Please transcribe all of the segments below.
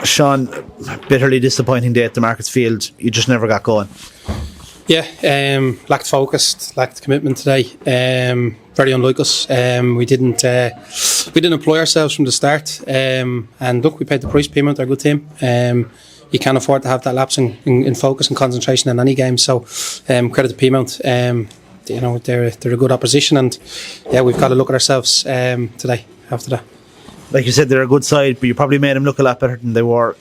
Sean, bitterly disappointing day at the Markets Field. You just never got going. Yeah, lacked focus, lacked commitment today. Very unlike us. We didn't employ ourselves from the start. And look, we paid the price. Peamount are a good team. You can't afford to have that lapse in focus and concentration in any game. So credit to Peamount. They're a good opposition, and yeah, we've got to look at ourselves today after that. Like you said, they're a good side, but you probably made them look a lot better than they were.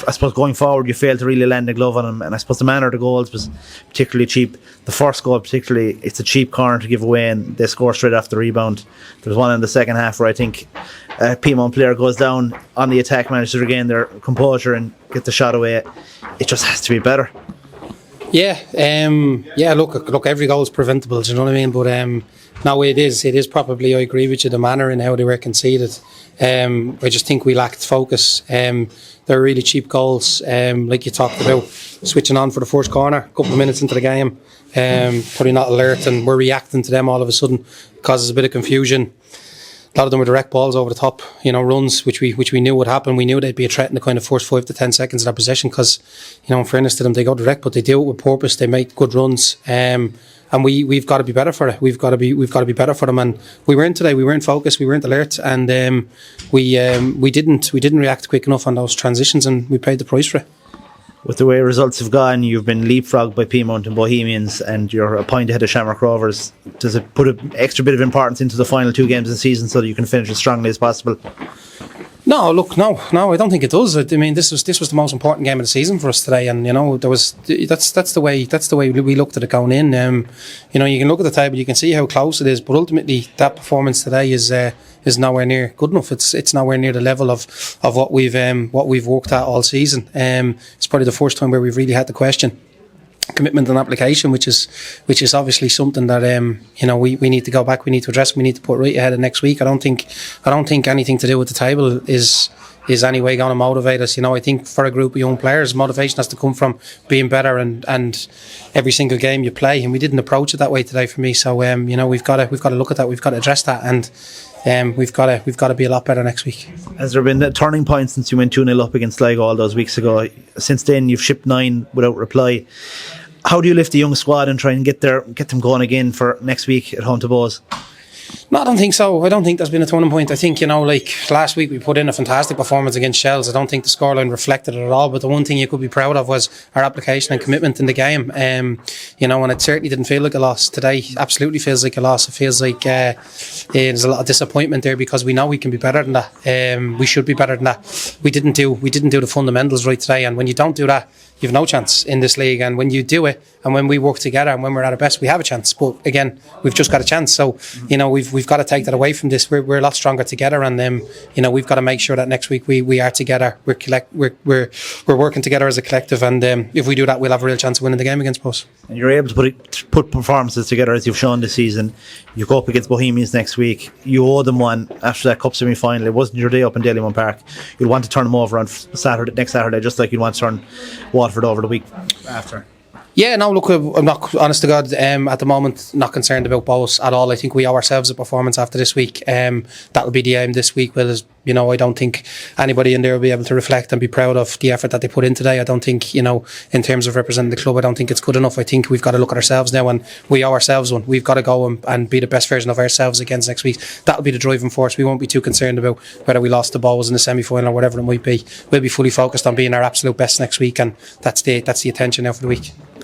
I suppose going forward, you failed to really land a glove on them, and I suppose the manner of the goals was particularly cheap. The first goal, particularly, it's a cheap corner to give away, and they score straight after the rebound. There was one in the second half where I think a Peamount player goes down on the attack, manages to regain their composure and get the shot away. It just has to be better. Yeah, Look, every goal is preventable. Do you know what I mean? But no, it is probably. I agree with you. The manner in how they were conceded. I just think we lacked focus. They're really cheap goals. Like you talked about, switching on for the first corner, a couple of minutes into the game, probably not alert, and we're reacting to them all of a sudden. Causes a bit of confusion. A lot of them were direct balls over the top, runs which we knew would happen. We knew they'd be a threat in the kind of first 5 to 10 seconds of their possession because, in fairness to them, they go direct, but they do it with purpose. They make good runs, and we've got to be better for it. We've got to be better for them. And we weren't today. We weren't focused. We weren't alert, and we didn't react quick enough on those transitions, and we paid the price for it. With the way results have gone, you've been leapfrogged by Peamount and Bohemians, and you're a point ahead of Shamrock Rovers. Does it put an extra bit of importance into the final 2 games of the season so that you can finish as strongly as possible? No, I don't think it does. I mean, this was the most important game of the season for us today, and that's the way we looked at it going in. You can look at the table, you can see how close it is, but ultimately that performance today is nowhere near good enough. It's nowhere near the level of what we've worked at all season. It's probably the first time where we've really had to question commitment and application, which is obviously something that we need to go back, we need to address, we need to put right ahead of next week. I don't think anything to do with the table is anyway going to motivate us. I think for a group of young players, motivation has to come from being better and every single game you play, and we didn't approach it that way today for me. So we've got to look at that, we've got to address that, and we've got to be a lot better next week. Has there been a turning point since you went 2-0 up against Sligo all those weeks ago? Since then you've shipped 9 without reply. How do you lift the young squad and try and get them going again for next week at home to Bows? No, I don't think so. I don't think there's been a turning point. I think, like last week we put in a fantastic performance against Shells. I don't think the scoreline reflected it at all, but the one thing you could be proud of was our application and commitment in the game. And it certainly didn't feel like a loss today. Absolutely feels like a loss. It feels like there's a lot of disappointment there because we know we can be better than that. We should be better than that. We didn't do the fundamentals right today, and when you don't do that, you've no chance in this league. And when you do it, and when we work together, and when we're at our best, we have a chance. But again, we've just got a chance. So we've got to take that away from this. We're a lot stronger together, and we've got to make sure that next week we are together. We're working together as a collective, and if we do that, we'll have a real chance of winning the game against Bows. And you're able to put performances together as you've shown this season. You go up against Bohemians next week. You owe them one after that cup semi-final. It wasn't your day up in Dalymount Park. You'd want to turn them over on next Saturday, just like you'd want to turn Waterford over the week after. Yeah, no, look, I'm not, honest to God, at the moment, not concerned about Bows at all. I think we owe ourselves a performance after this week. That'll be the aim this week. I don't think anybody in there will be able to reflect and be proud of the effort that they put in today. I don't think, in terms of representing the club, I don't think it's good enough. I think we've got to look at ourselves now, and we owe ourselves one. We've got to go and be the best version of ourselves against next week. That'll be the driving force. We won't be too concerned about whether we lost to Bows in the semi-final or whatever it might be. We'll be fully focused on being our absolute best next week, and that's the attention now for the week.